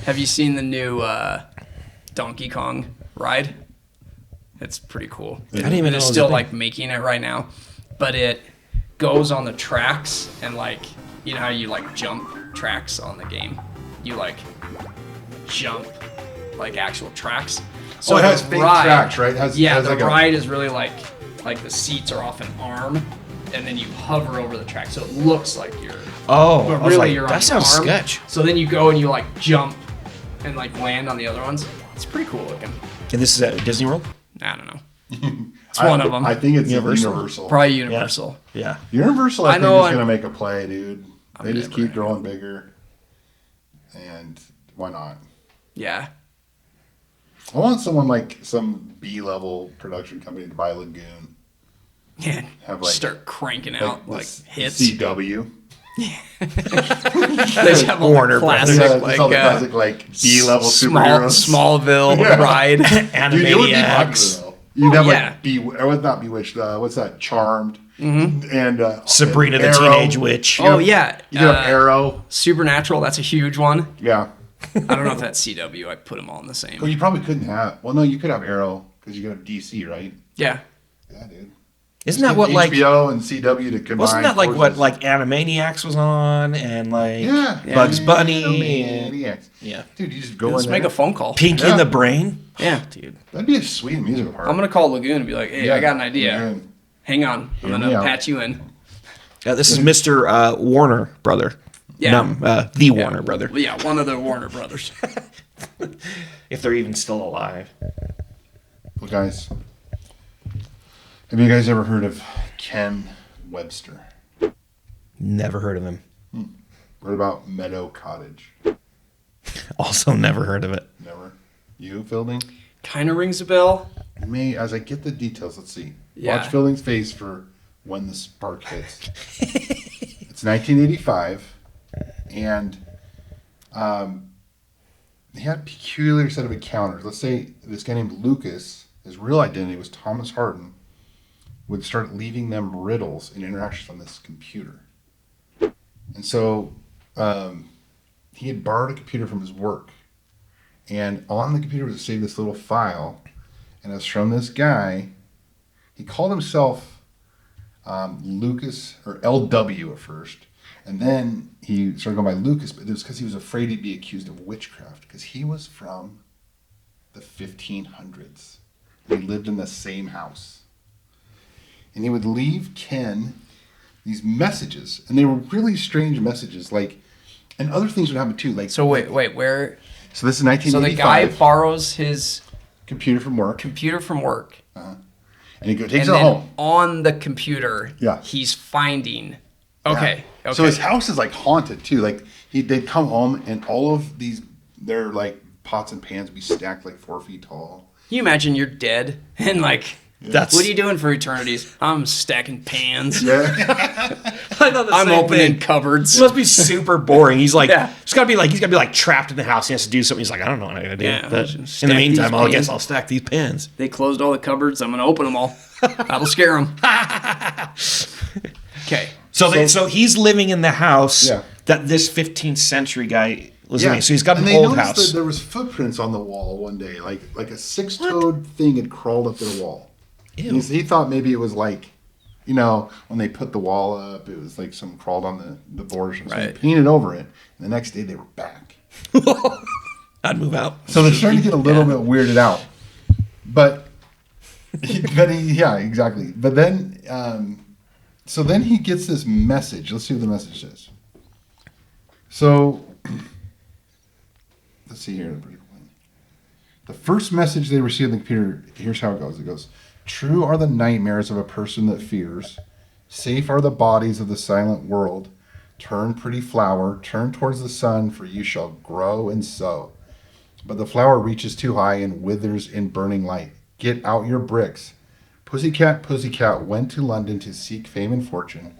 Have you seen the new Donkey Kong ride? It's pretty cool. I didn't even know it They're was still a thing. like making it right now, but it goes on the tracks and like you know how you like jump tracks on the game. You like jump like actual tracks. So it has fake tracks, right? The ride is really like the seats are off an arm, and then you hover over the track, so it looks like you're. Oh, But I was really, like, you're on that the sounds arm. sketch. So then you go and you like jump and like land on the other ones. It's pretty cool looking. And this is at Disney World? I don't know. It's one of them. I think it's Universal. Universal. Probably Universal. Yeah. Universal, I think, know is I'm- going to make a play, dude. They just never- keep growing bigger. And why not? Yeah. I want someone like some B-level production company to buy Lagoon. Yeah. Have, like- start cranking out like this hits. CW. They just have all Warner the classic, Yeah, like, it's all the classic like B-level superheroes. Smallville ride. Dude, it would be Animaniacs. popular, though. You'd have yeah. like or not Bewitched. What's that? Charmed. And Sabrina the Arrow. Teenage Witch. Oh yeah. You could have Arrow. Supernatural. That's a huge one. Yeah. I don't know if that's CW. I put them all in the same. Well, you probably couldn't have. Well, no, you could have Arrow because you could have DC, right? Yeah. Yeah, dude. Isn't that what like HBO and CW to combine? wasn't that like what forces. like Animaniacs was on and like Yeah. Bugs Yeah, Bunny and Maniacs. yeah. Dude, you just go Let's in make there. a phone call. Pinky Yeah. and the Brain? Yeah. Dude. That'd be a sweet musical part. I'm gonna call Lagoon and be like, "Hey, I got an idea. Man. Hang on. I'm Hear me gonna out. patch you in." Yeah, this is Mr. Warner brother. Yeah. The Warner brother. Yeah, one of the Warner brothers. If they're even still alive. Well, guys, have you guys ever heard of Ken Webster? Never heard of him. What about Meadow Cottage? Also never heard of it. Never. You, Fielding? Kind of rings a bell. As I get the details, let's see. Yeah. Watch Fielding's face for when the spark hits. It's 1985, and he had a peculiar set of encounters. Let's say this guy named Lucas, his real identity was Thomas Harden, would start leaving them riddles and interactions on this computer. And so he had borrowed a computer from his work. And on the computer was saved this little file. And it was from this guy. He called himself Lucas, or LW at first. And then he started going by Lucas, but it was because he was afraid he'd be accused of witchcraft. Because he was from the 1500s. He lived in the same house. And he would leave Ken these messages. And they were really strange messages. And other things would happen too. So wait, where? So this is So 1985. the guy borrows his computer from work. computer from work, And he takes and it then home. on the computer, Yeah. he's finding. Okay. Yeah. Okay. So his house is like haunted too. Like they'd come home and all of their like pots and pans would be stacked like 4 feet tall. Can you imagine you're dead and like, That's what are you doing for eternities? I'm stacking pans. Yeah. I thought the I'm same opening thing. cupboards. It must be super boring. He's like, Yeah. he's gotta be like trapped in the house. He has to do something. He's like, I don't know what I'm gonna do. Yeah, But just in the stack these meantime, I guess pans. I'll stack these pins. They closed all the cupboards. I'm gonna open them all. That'll scare them. Okay. So he's living in the house Yeah. that this 15th century guy was living in. So he's got and an they old noticed house. that there was footprints on the wall one day, like a 6-toed thing had crawled up their wall. Ew. He thought maybe it was like, when they put the wall up, it was like someone crawled on the board or something. So Right. he painted over it. And the next day they were back. I'd move out. So they're starting to get a little bit weirded out. But yeah, exactly. But then, so then he gets this message. Let's see what the message says. So, let's see here. The first message they received on the computer, here's how it goes. It goes, "True are the nightmares of a person that fears. Safe are the bodies of the silent world. Turn, pretty flower, turn towards the sun, for you shall grow and sow. But the flower reaches too high and withers in burning light. Get out your bricks. Pussycat, pussycat went to London to seek fame and fortune.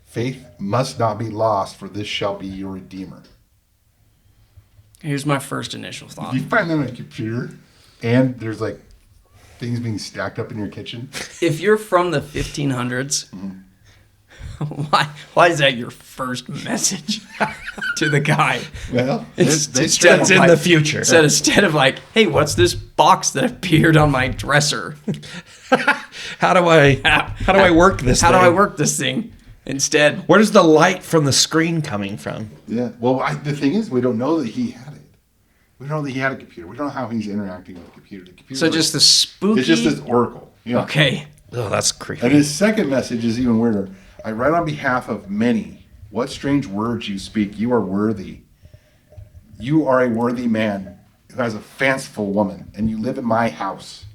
Faith must not be lost, for this shall be your redeemer." Here's my first initial thought. You find that on a computer, and there's like things being stacked up in your kitchen. If you're from the 1500s, Why is that your first message to the guy? Well, Instead It's of in like- the future. Instead of like, hey, what's this box that appeared on my dresser? How do I work this How thing? do I work this thing? Instead, Where's the light from the screen coming from? yeah. Well, the thing is, we don't know that he had it. We don't know that he had a computer. We don't know how he's interacting with the computer. The computer. so just the spooky. It's just this oracle. You know? Okay. Oh, that's creepy. And his second message is even weirder. I write on behalf of many. What strange words you speak. You are worthy. You are a worthy man who has a fanciful woman, and you live in my house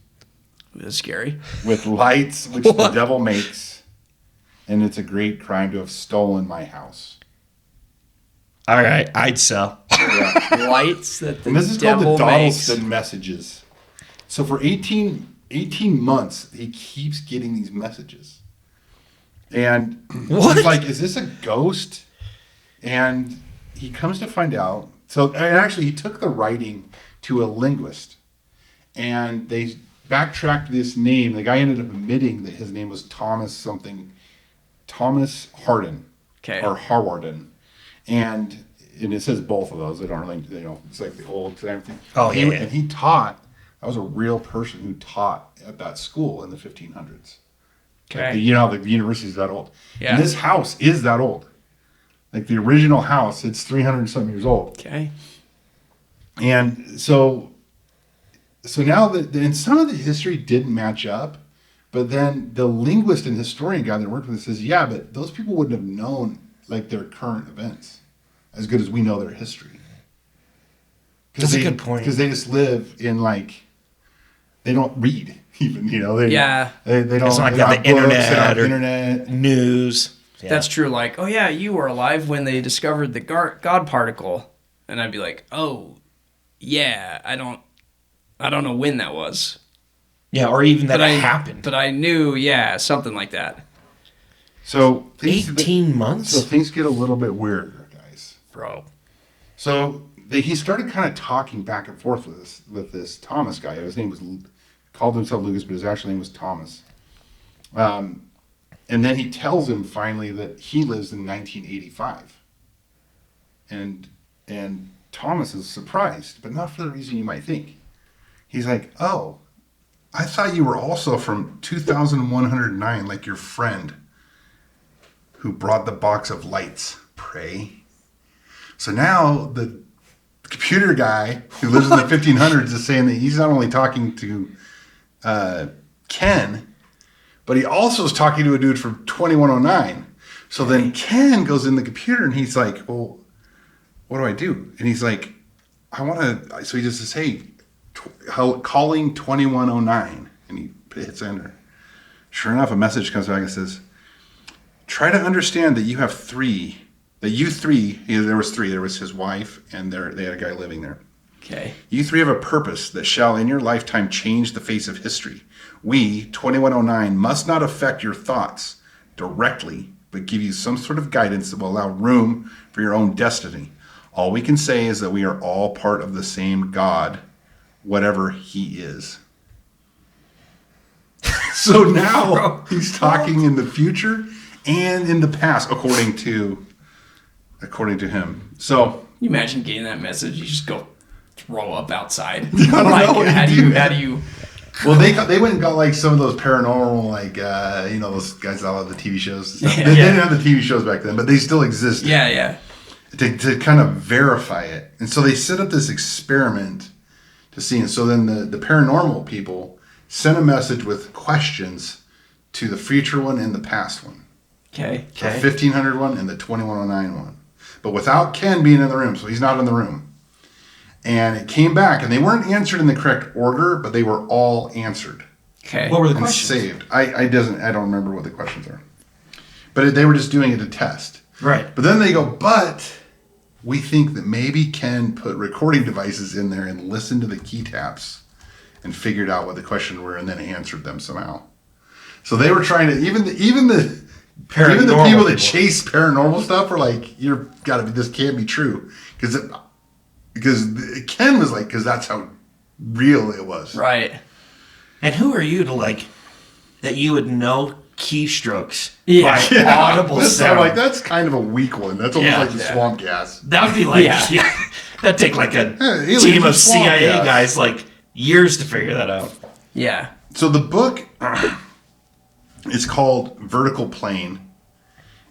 That's scary. with lights which the devil makes, and it's a great crime to have stolen my house. All right, I'd sell. Lights that the And this is called the devil makes. Donaldson messages. So for 18 months, he keeps getting these messages. And What? he's like, is this a ghost? And he comes to find out. So, and actually, he took the writing to a linguist. And they backtracked this name. The guy ended up admitting that his name was Thomas Harden. Okay. Or Harwarden. And it says both of those. They don't really, it's like the old and everything. Oh, yeah. And he taught, that was a real person who taught at that school in the 1500s. Okay. The university's that old. Yeah. And this house is that old. Like the original house, it's 300 something years old. Okay. And so now and some of the history didn't match up, but then the linguist and historian guy that worked with it says, yeah, but those people wouldn't have known like their current events as good as we know their history. That's a good point. Because they just live in they don't read even, They don't. It's not they like don't the have books, they don't have internet or internet. news. Yeah. That's true. Like, oh yeah, you were alive when they discovered the God particle, and I'd be like, oh, yeah, I don't know when that was, Yeah, or even that but it happened. But I knew, yeah, something like that, So 18 months? So things get a little bit weirder, guys. Bro. So he started kind of talking back and forth with this Thomas guy. His name was called himself Lucas, but his actual name was Thomas. And then he tells him finally that he lives in 1985. And Thomas is surprised, but not for the reason you might think. He's like, oh, I thought you were also from 2109, like your friend who brought the box of lights, pray. So now the computer guy who lives in the 1500s is saying that he's not only talking to Ken, but he also is talking to a dude from 2109. So then Ken goes in the computer and he's like, well, what do I do? And he's like, I want to, so he just says, hey, calling 2109. And he hits enter. Sure enough, a message comes back and says, try to understand that you have three, there was three. There was his wife and they had a guy living there. okay, You three have a purpose that shall in your lifetime change the face of history. We, 2109, must not affect your thoughts directly, but give you some sort of guidance that will allow room for your own destiny. All we can say is that we are all part of the same God, whatever he is. So now he's talking in the future and in the past, according to him. So you imagine getting that message, you just go throw up outside. I don't know what how you do do. you? well, they went and got like some of those paranormal, those guys that have the TV shows. And stuff. Yeah, They yeah. didn't have the TV shows back then, but they still exist. Yeah. To kind of verify it. And so they set up this experiment to see. And so then the paranormal people sent a message with questions to the future one and the past one. Okay. The 1500 one and the 2109 one. But without Ken being in the room, so he's not in the room. And it came back, and they weren't answered in the correct order, but they were all answered Okay. What were the and questions? saved. I don't remember what the questions are. But they were just doing it to test. Right. But then they go, but we think that maybe Ken put recording devices in there and listened to the key taps and figured out what the questions were and then answered them somehow. So they were trying to, even the Paranormal people that people. chase paranormal stuff were like, this can't be true. Because Ken was like, because that's how real it was. Right. And who are you to that you would know keystrokes Yeah. by audible I'm sound. like, that's kind of a weak one. That's almost Yeah. like the swamp gas. That would be like, Yeah. that'd take like a aliens team are of swamp CIA gas. guys like years to figure that out. Yeah. So the book is called Vertical Plane,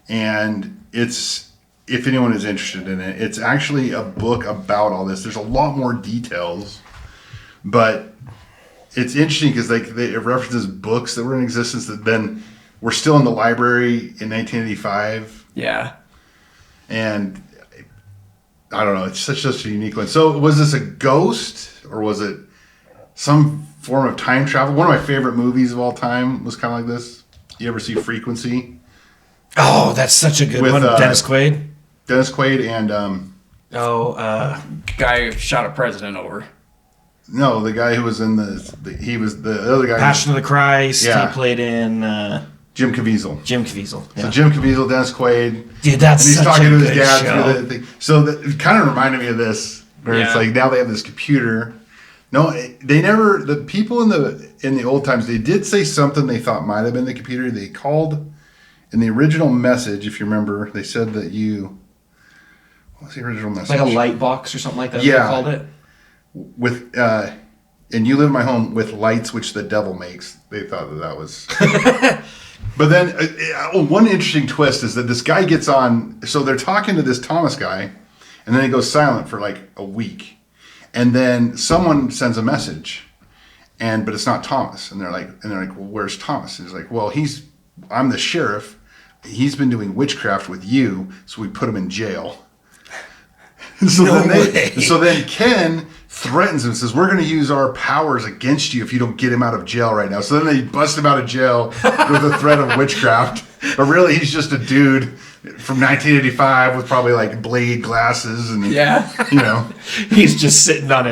and it's, if anyone is interested in it, it's actually a book about all this. There's a lot more details, but it's interesting because like it references books that were in existence that then were still in the library in 1985, Yeah. and I don't know. It's such a unique one. So was this a ghost or was it some form of time travel? One of my favorite movies of all time was kind of like this. You ever see Frequency? Oh, that's such a good With, one. Dennis Quaid. Dennis Quaid and Guy who shot a president over. no, the guy who was in he was the other guy. Passion of the Christ. Yeah. He played in Jim Caviezel. Jim Caviezel. So Yeah. Jim Caviezel, Dennis Quaid, Dude, that's and he's such talking a to his good dad show. through the thing. So it kind of reminded me of this, where it's Yeah. like now they have this computer. No, they never. The people in the old times, they did say something they thought might have been the computer. They called in the original message, if you remember, they said that what's the original message? Like a light box or something like that. Yeah. They called it. With and you live in my home with lights which the devil makes. They thought that was. But then one interesting twist is that this guy gets on. So they're talking to this Thomas guy, and then he goes silent for like a week, and then someone sends a message, but it's not Thomas, and they're like, well, where's Thomas? And he's like, well, I'm the sheriff. He's been doing witchcraft with you, so we put him in jail. So, so then Ken threatens him and says, we're going to use our powers against you if you don't get him out of jail right now. So then they bust him out of jail with the threat of witchcraft. But really, he's just a dude from 1985 with probably like blade glasses. And, He's just sitting at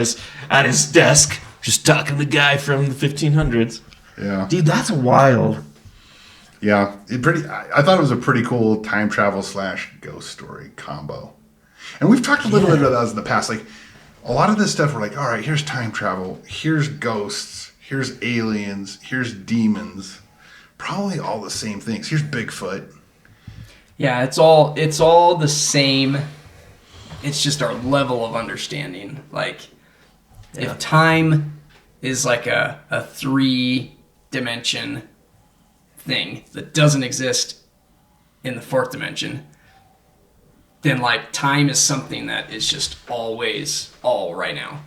his desk, just talking to the guy from the 1500s. Yeah. Dude, that's wild. Yeah. I thought it was a pretty cool time travel / ghost story combo. And we've talked a little bit about that in the past. Like, a lot of this stuff, we're like, all right, here's time travel, here's ghosts, here's aliens, here's demons. Probably all the same things. Here's Bigfoot. Yeah, it's all the same. It's just our level of understanding. Like, if time is like a 3-dimension thing that doesn't exist in the 4th dimension, then like time is something that is just always all right now,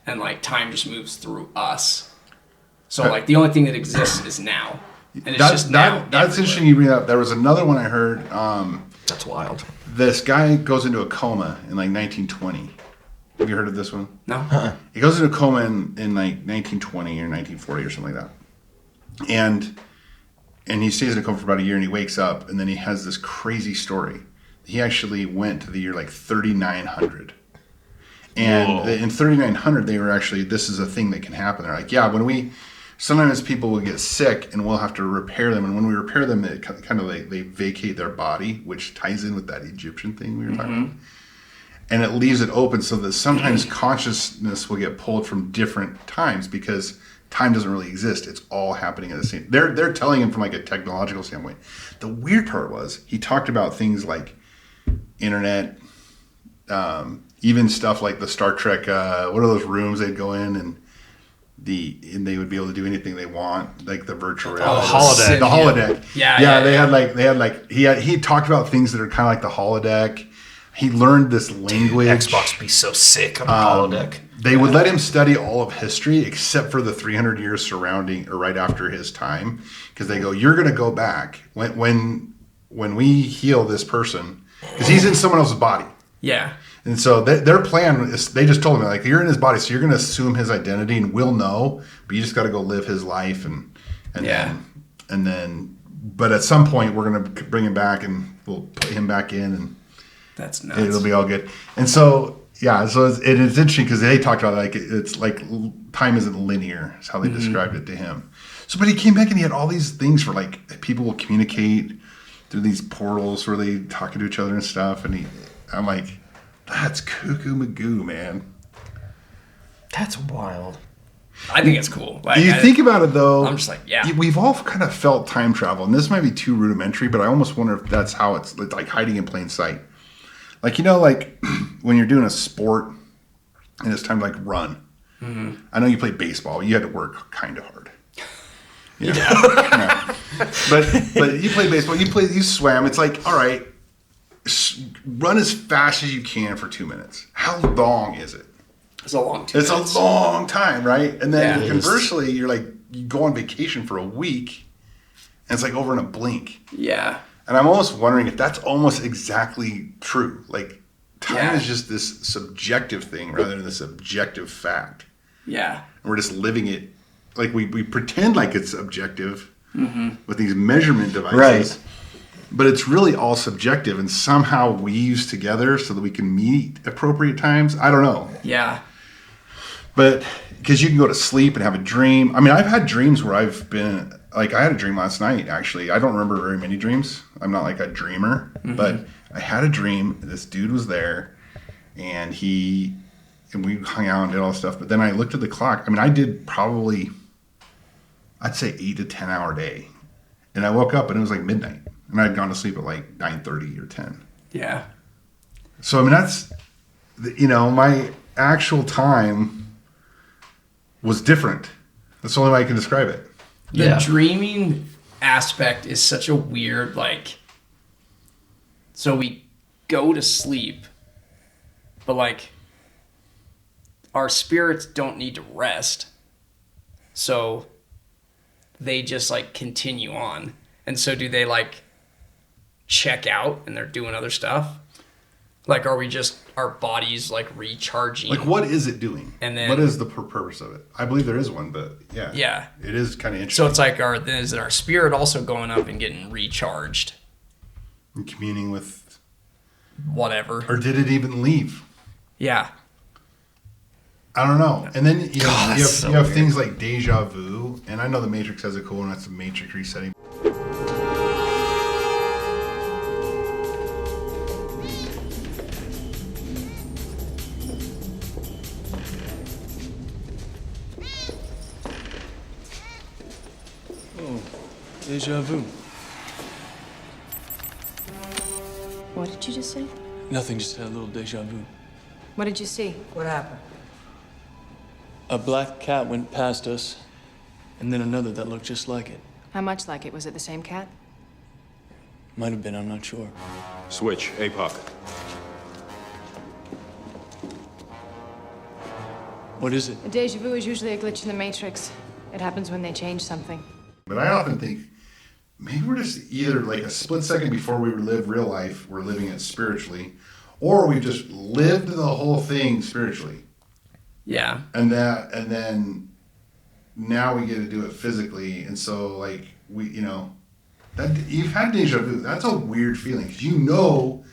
and like time just moves through us. So like the only thing that exists is now, and it's just now. That's interesting you bring that up. There was another one I heard. That's wild. This guy goes into a coma in like 1920. Have you heard of this one? No. He goes into a coma in like 1920 or 1940 or something like that, and he stays in a coma for about a year, and he wakes up, and then he has this crazy story. He actually went to the year like 3900. And in 3900, they were actually, this is a thing that can happen. They're like, yeah, sometimes people will get sick and we'll have to repair them. And when we repair them, it kind of like they vacate their body, which ties in with that Egyptian thing we were talking about. And it leaves it open so that sometimes consciousness will get pulled from different times because time doesn't really exist. It's all happening at the same. They're telling him from like a technological standpoint. The weird part was he talked about things like internet, even stuff like the Star Trek. What are those rooms they'd go in and they would be able to do anything they want, like the virtual reality, holodeck. the holodeck. Yeah. He talked about things that are kind of like the holodeck. He learned this language. Xbox would be so sick on the holodeck. They would let him study all of history except for the 300 years surrounding or right after his time, because they go, you're going to go back when we heal this person, because he's in someone else's body. Yeah. And so their plan is, they just told him, like, you're in his body, so you're going to assume his identity, and we'll know, but you just got to go live his life, and then, but at some point we're going to bring him back, and we'll put him back in, and That's nuts. it'll be all good. And so, yeah, so it's interesting because they talked about like it's like time isn't linear. Is how they described it to him. So, but he came back and he had all these things for like people will communicate through these portals where they talking to each other and stuff. And I'm like, that's cuckoo magoo, man. That's wild. I think it's cool. Like, Do you think about it though? I'm just like, yeah. We've all kind of felt time travel, and this might be too rudimentary, but I almost wonder if that's how it's like hiding in plain sight. Like, like when you're doing a sport and it's time to like run. Mm-hmm. I know you played baseball. You had to work kind of hard. You know? Yeah. But you play baseball. You swam. It's like, all right, run as fast as you can for 2 minutes. How long is it? It's a long 2 minutes. It's a long time, right? And then conversely, you're like, you go on vacation for a week, and it's like over in a blink. Yeah. And I'm almost wondering if that's almost exactly true. Like, time is just this subjective thing rather than this objective fact. Yeah. And we're just living it, like we pretend like it's objective with these measurement devices. Right. But it's really all subjective and somehow weaves together so that we can meet appropriate times. I don't know. Yeah. But because you can go to sleep and have a dream. I mean, I've had dreams where I've been, like I had a dream last night, actually. I don't remember very many dreams. I'm not like a dreamer. But I had a dream. This dude was there and we hung out and did all this stuff. But then I looked at the clock. I mean, I did probably, I'd say 8 to 10 hour day. And I woke up and it was like midnight. And I'd gone to sleep at like 9:30 or 10. Yeah. So, I mean, that's, my actual time was different. That's the only way I can describe it. The dreaming aspect is such a weird, like, so we go to sleep, but like, our spirits don't need to rest. So they just like continue on. And so do they like check out and they're doing other stuff? Like, are we just, our bodies like recharging? Like, what is it doing? And then, what is the purpose of it? I believe there is one, but yeah. It is kind of interesting. So it's like, is our spirit also going up and getting recharged? And communing with whatever. Or did it even leave? Yeah. I don't know. And then you have things like deja vu, and I know the Matrix has a cool one. That's the Matrix resetting. Deja vu. What did you just say? Nothing, just had a little deja vu. What did you see? What happened? A black cat went past us, and then another that looked just like it. How much like it? Was it the same cat? Might have been, I'm not sure. Switch, APOC. What is it? A deja vu is usually a glitch in the Matrix. It happens when they change something. But I often think maybe we're just either like a split second before we live real life, we're living it spiritually, or we just lived the whole thing spiritually. Yeah. And then now we get to do it physically. And so like that you've had deja vu. That's a weird feeling because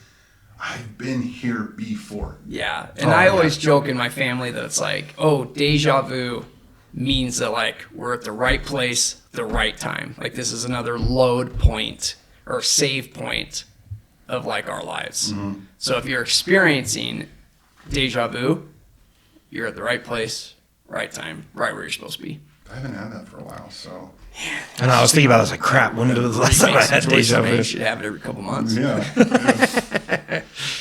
I've been here before. Yeah. And I always joke in my family that it's like, oh, deja vu means that like we're at the right place, the right time. Like this is another load point or save point of like our lives. Mm-hmm. So if you're experiencing deja vu, you're at the right place, right time, right where you're supposed to be. I haven't had that for a while, so. And I was thinking about it, I was like, crap, when was the last time I had deja vu? You should have it every couple months. Yeah.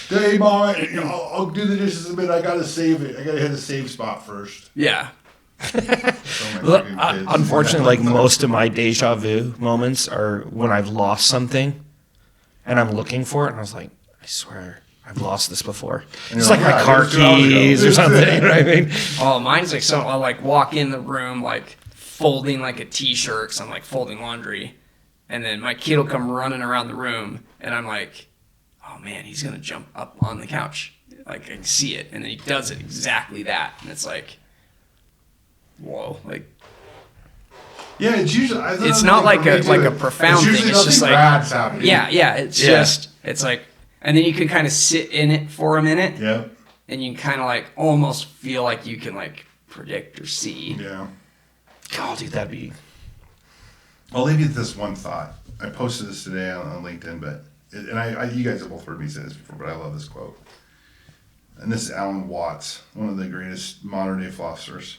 Hey, Mom, I'll do the dishes in a minute. I gotta save it. I gotta hit the save spot first. Yeah. Look, unfortunately, like most of my deja vu moments are when I've lost something and I'm looking for it, and I was like, I swear I've lost this before. It's like my car keys or something. You know what I mean? Oh, mine's like something. I'll like walk in the room like folding like a t-shirt, because I'm like folding laundry, and then my kid will come running around the room, and I'm like, oh man, he's gonna jump up on the couch. Like I can see it, and then he does it exactly that, and it's like, whoa, like. Yeah, it's usually. It's not like a profound thing. It's just like yeah. It's just it's like, and then you can kind of sit in it for a minute. Yeah. And you kind of like almost feel like you can like predict or see. Yeah. God, dude, that'd be. I'll leave you with this one thought. I posted this today on LinkedIn, you guys have both heard me say this before, but I love this quote. And this is Alan Watts, one of the greatest modern day philosophers.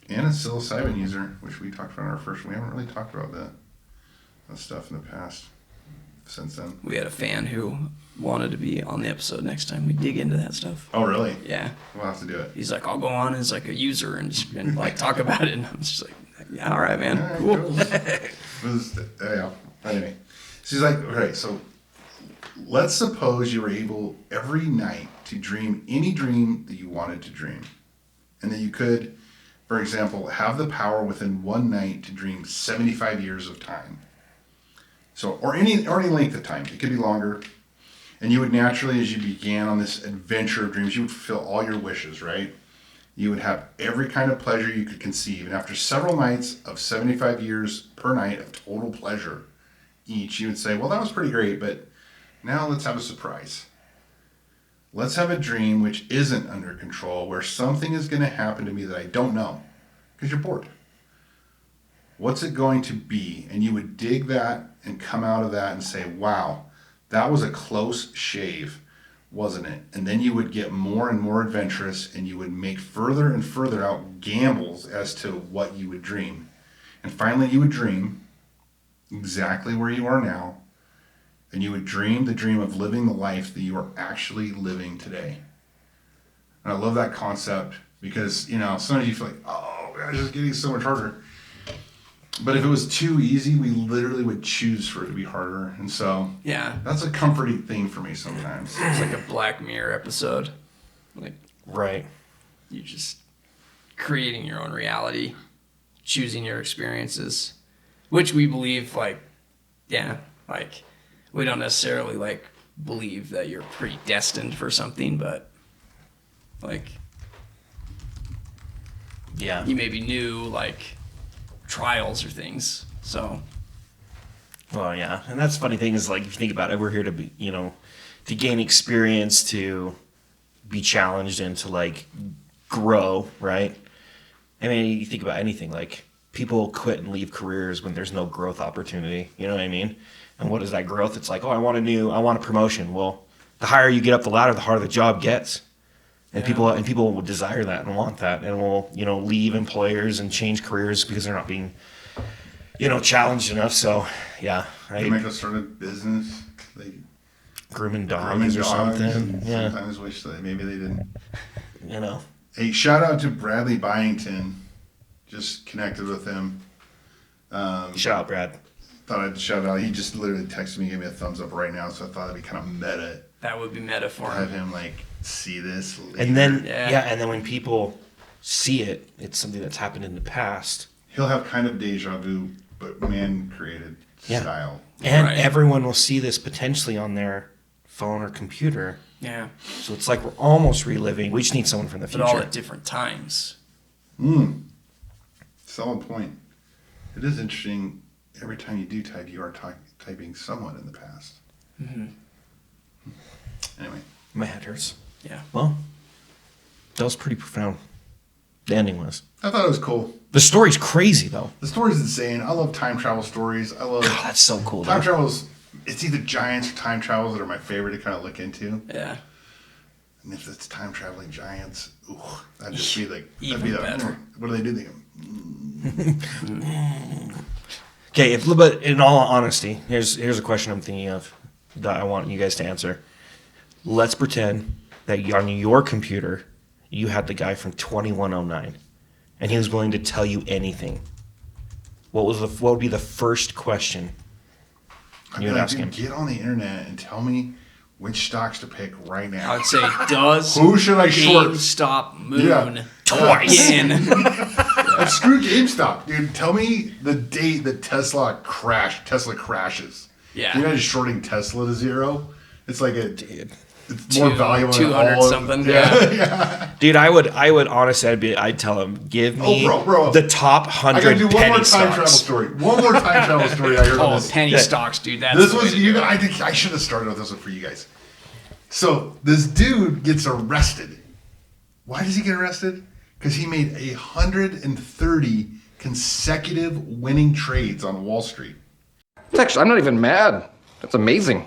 And a psilocybin user, which we talked about in our first one. We haven't really talked about that stuff in the past since then. We had a fan who wanted to be on the episode next time we dig into that stuff. Oh, really? Yeah. We'll have to do it. He's like, I'll go on as like a user and like talk about it. And I'm just like, yeah, all right, man. All right, Cool. Yeah. Anyway, so he's like, okay, so let's suppose you were able every night to dream any dream that you wanted to dream. And that you could, for example, have the power within one night to dream 75 years of time. So, or any length of time. It could be longer. And you would naturally, as you began on this adventure of dreams, you would fulfill all your wishes, right? You would have every kind of pleasure you could conceive. And after several nights of 75 years per night of total pleasure each, you would say, well, that was pretty great, but now let's have a surprise. Let's have a dream which isn't under control, where something is going to happen to me that I don't know, because you're bored. What's it going to be? And you would dig that and come out of that and say, wow, that was a close shave, wasn't it? And then you would get more and more adventurous, and you would make further and further out gambles as to what you would dream. And finally you would dream exactly where you are now, and you would dream the dream of living the life that you are actually living today. And I love that concept because, you know, sometimes you feel like, oh, gosh, it's getting so much harder. But if it was too easy, we literally would choose for it to be harder. And so Yeah. that's a comforting thing for me sometimes. It's like a Black Mirror episode. Like, Right. you just creating your own reality, choosing your experiences, which we believe, like, yeah, like, we don't necessarily, like, believe that you're predestined for something, but, like, Yeah. you maybe knew, like, trials or things, so. Well, yeah. And that's the funny thing is, like, if you think about it, we're here to be, you know, to gain experience, to be challenged, and to, like, grow, right? I mean, you think about anything, like, people quit and leave careers when there's no growth opportunity. You know what I mean? And what is that growth? It's like, oh, I want a promotion. Well, the higher you get up the ladder, the harder the job gets. And people will desire that and want that, and will, you know, leave employers and change careers because they're not being, you know, challenged enough. So, yeah, They make us start a business. They grooming grooming dogs or dogs, something. and Yeah, sometimes wish that maybe they didn't. you know. Hey, shout out to Bradley Byington. Just connected with him. Shout out, Brad. Thought I'd shout out. He just literally texted me, gave me a thumbs up right now. So I thought it'd be kind of meta That would be meta for to have him. him like see this. Later. And then Yeah. and then when people see it, it's something that's happened in the past. he'll have kind of deja vu, but man created Yeah. style. And Right. everyone will see this potentially on their phone or computer. Yeah, So it's like we're almost reliving. We just need someone from the but future. all at different times. Solid point. It is interesting. Every time you do type, you are typing someone in the past. Anyway, My head hurts. Yeah. Well, that was pretty profound. The ending was. I thought it was cool. The story's crazy, though. The story's insane. I love time travel stories. I love God, that's so cool. time Though. travels. It's either giants or time travels that are my favorite to kind of look into. Yeah. And if it's time traveling giants, ooh, that'd just be like, that'd Even be better. What do they do? They go, Okay, but in all honesty, here's a question I'm thinking of that I want you guys to answer. Let's pretend that on your computer, you had the guy from 2109, and he was willing to tell you anything. What would be the first question you would ask him? Get on the internet and tell me which stocks to pick right I now. would say, does Who should I short? GameStop moon Yeah. Twice. again? Like, screw GameStop, dude. Tell me the date that Tesla crashes. Yeah. You're not just shorting Tesla to zero. It's like Dude. it's more valuable than 200 all of- something. Yeah. Dude, I would honestly, I'd tell him, give me bro. the top I gotta 100 do one more penny time travel stocks. story. One more time travel story I heard on Oh, this. penny Yeah. stocks, dude. That's This the way was to you. do it. I should have started with this one for you guys. So this dude gets arrested. Why does he get arrested? Because he made 130 consecutive winning trades on Wall Street. It's actually, I'm not even mad. That's amazing.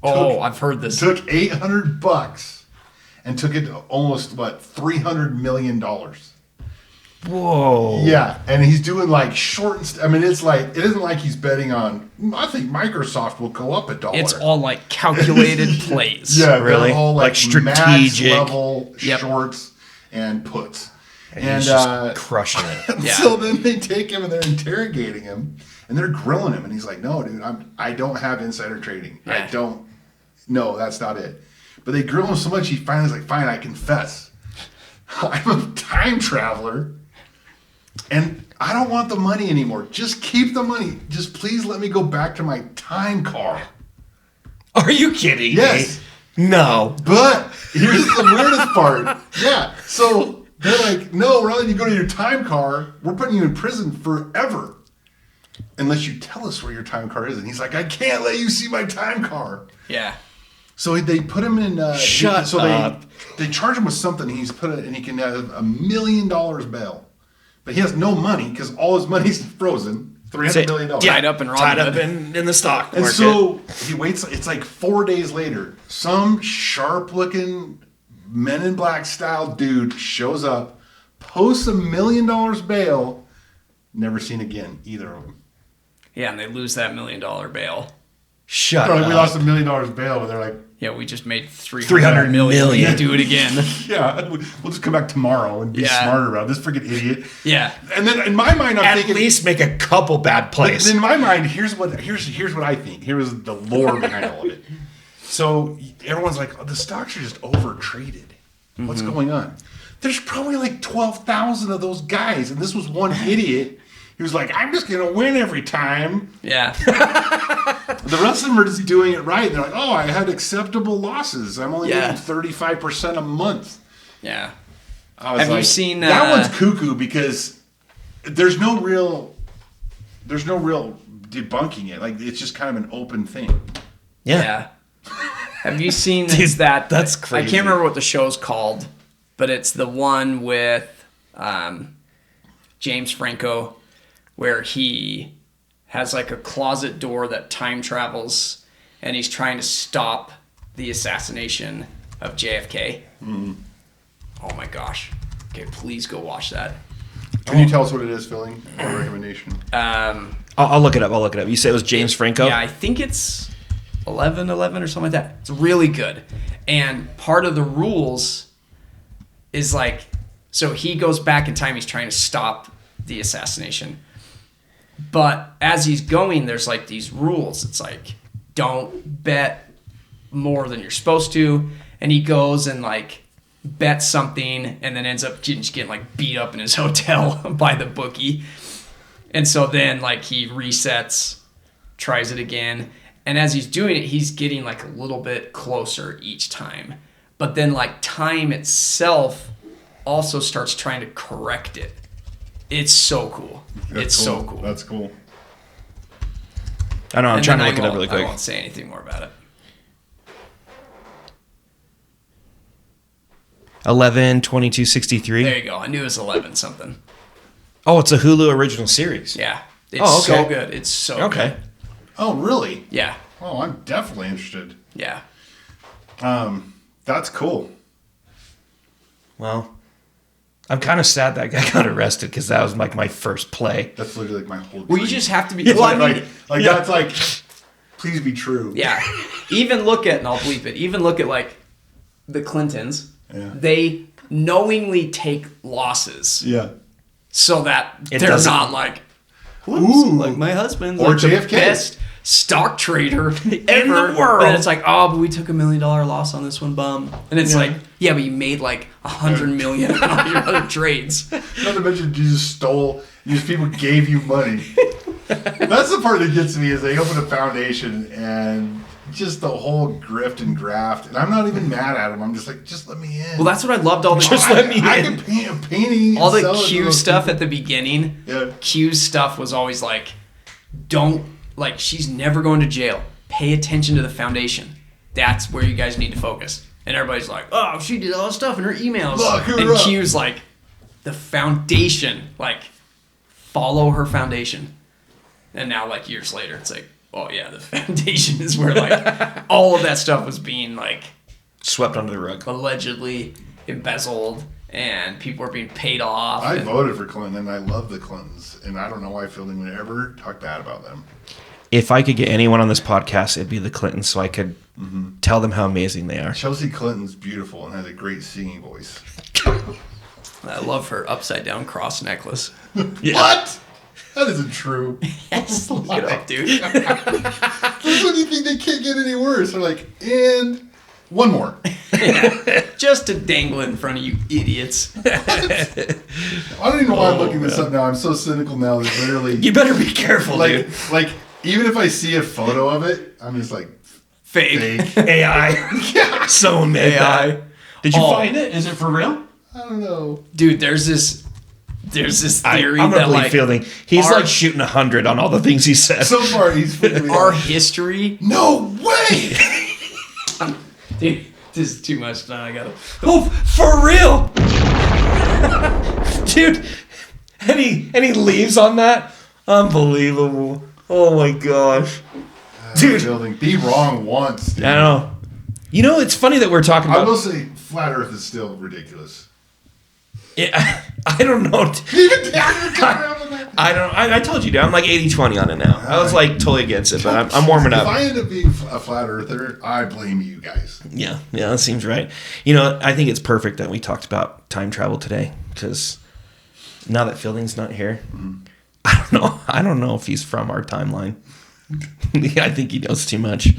Oh, I've heard this. Took $800 and took it to almost $300 million. Whoa. Yeah, and he's doing like short and I mean, it's like, it isn't like he's betting on, I think Microsoft will go up $1. It's all like calculated plays. Yeah, Really? they're all Like max strategic. level Yep. shorts and puts. And And he's just crushing it. Yeah. so then they take him and they're interrogating him and they're grilling him and he's like, no, dude, I don't have insider trading. Yeah. No, that's not it. But they grill him so much he finally's like, fine, I confess. I'm a time traveler and I don't want the money anymore. Just keep the money. Just please let me go back to my time car. Are you kidding Yes. me? No. But here's the weirdest part. Yeah. So they're like, no, rather than you go to your time car, we're putting you in prison forever. Unless you tell us where your time car is. And he's like, I can't let you see my time car. Yeah. So they put him in. Shut up. They charge him with something. And he can have $1 million bail. But he has no money because all his money's frozen. $300 million. Tied up in Tied up Robinhood. in the stock And market. so he waits. It's like 4 days later. Some sharp-looking Men in Black style dude shows up, posts $1 million bail. Never seen again, either of them. Yeah, and they lose that $1 million bail. Shut They're up. like, we lost $1 million bail, but they're like, Yeah, we just made 300 300 million. million. Do it again. yeah, we'll just come back tomorrow and be Yeah. smarter about it. This freaking idiot. Yeah. And then in my mind, I'm At thinking, least make a couple bad but plays. in my mind, here's what I think. Here was the lore behind all of it. So everyone's like, oh, the stocks are just over traded. What's going on? There's probably like 12,000 of those guys, and this was one idiot. He was like, I'm just gonna win every time. Yeah. The rest of them are just doing it right. They're like, oh, I had acceptable losses. I'm only Yeah. making 35% a month. Yeah. I was Have you seen, that one's cuckoo because there's no real debunking it. Like it's just kind of an open thing. Yeah. Have you seen Dude, that? that's I crazy. can't remember what the show's called, but it's the one with James Franco where he has like a closet door that time travels and he's trying to stop the assassination of JFK. Oh my gosh. Okay, please go watch that. Can you tell us what it is, Philly? A recommendation. I'll look it up. You said it was James Franco? Yeah, I think it's 11 or something like that. It's really good. And part of the rules is like, so he goes back in time, he's trying to stop the assassination. But as he's going, there's like these rules. It's like, don't bet more than you're supposed to. And he goes and like bets something and then ends up getting like beat up in his hotel by the bookie. And so then like he resets, tries it again. And as he's doing it, he's getting like a little bit closer each time. But then like time itself also starts trying to correct it. It's so cool. It's so cool. That's cool. I know, I'm And trying to then look it up really I quick. won't say anything more about it. 11/22/63. There you go. I knew it was 11 something. Oh, it's a Hulu original series. Yeah. It's Oh, okay. so good. It's so Okay. good. Oh, really? Yeah. Oh, I'm definitely interested. Yeah. That's cool. Well, I'm kind of sad that guy got arrested because that was like my first play. That's literally like my whole. Well, you dream. just have to be. It's Well, I like, mean, that's like, please be true. yeah. Even look at, and I'll bleep it, even look at like the Clintons. Yeah. They knowingly take losses Yeah. so that It they're doesn't- not like, Ooh. like my husband's Or like the JFK. best stock trader ever. the world. But it's like, oh, but we took $1 million loss on this one, bum. And it's like, yeah, but you made like $100 million on all your other trades. Not to mention, you just stole. These people gave you money. That's the part that gets me is they open a foundation and just the whole grift and graft. And I'm not even mad at them. I'm just like, just let me in. Well, that's what I loved. All the I can paint a painting. all and the sell it to Q those stuff people. at the beginning. Yeah. Q's stuff was always like, don't, like, she's never going to jail. Pay attention to the foundation. That's where you guys need to focus. And everybody's like, oh, she did all this stuff in her emails. Look her and up. Q's like, the foundation, like, follow her foundation. And now, like, years later, it's like, oh, yeah, the foundation is where, like, all of that stuff was being, like, Swept under the rug. allegedly embezzled and people were being paid off. I voted for Clinton, and I love the Clintons, and I don't know why Fielding would ever talk bad about them. If I could get anyone on this podcast, it'd be the Clintons, so I could tell them how amazing they are. Chelsea Clinton's beautiful and has a great singing voice. I love her upside down cross necklace. Yeah. What? That isn't true. Yes, look it up, dude. That's when you think they can't get any worse. They're like, and one more. Just to dangle it in front of you idiots. I don't even know why I'm looking this up now. I'm so cynical now that literally, You better be careful, dude. like even if I see a photo of it, I'm just like, Fake. fake. AI. Someone made that. Did you find it? Is it for real? I don't know. Dude, there's this theory I'm that gonna believe like Fielding. He's our- like shooting 100 on all the things he said. So far, he's freaking me our out. history. No way! Dude, this is too much now. I gotta. Oh, for real, dude. Any leaves on that? Unbelievable. Oh my gosh, dude. Fielding, be wrong once. Dude. I don't know. You know, it's funny that we're talking I about. will say, flat Earth is still ridiculous. Yeah, I don't know. Even Dad come around with that. I don't. I told you, dude. I'm like 80-20 on it now. I was like totally against it, but I'm warming If up. I end up being a flat earther, I blame you guys. Yeah, that seems right. You know, I think it's perfect that we talked about time travel today because now that Fielding's not here, I don't know if he's from our timeline. I think he knows too much.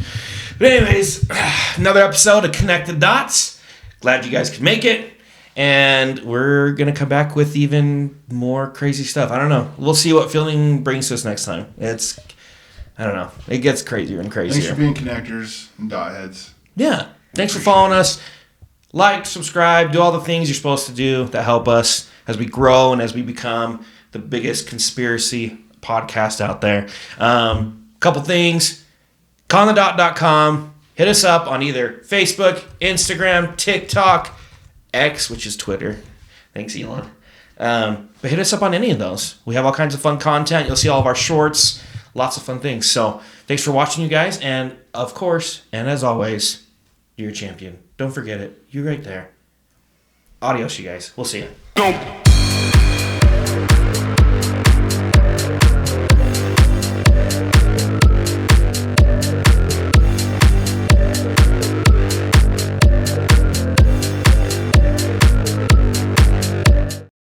But anyways, another episode of Connect the Dots. Glad you guys could make it. And we're going to come back with even more crazy stuff. I don't know. We'll see what Fielding brings to us next time. I don't know. It gets crazier and crazier. Thanks for being connectors and dot heads. Yeah. Thanks for following us. Like, subscribe, do all the things you're supposed to do that help us as we grow and as we become the biggest conspiracy podcast out there. Couple things. conthedot.com. Hit us up on either Facebook, Instagram, TikTok, X, which is Twitter. Thanks, Elon. But hit us up on any of those. We have all kinds of fun content. You'll see all of our shorts. Lots of fun things. So thanks for watching, you guys. And of course, and as always, you're a champion. Don't forget it. You're right there. Adios, you guys. We'll see you.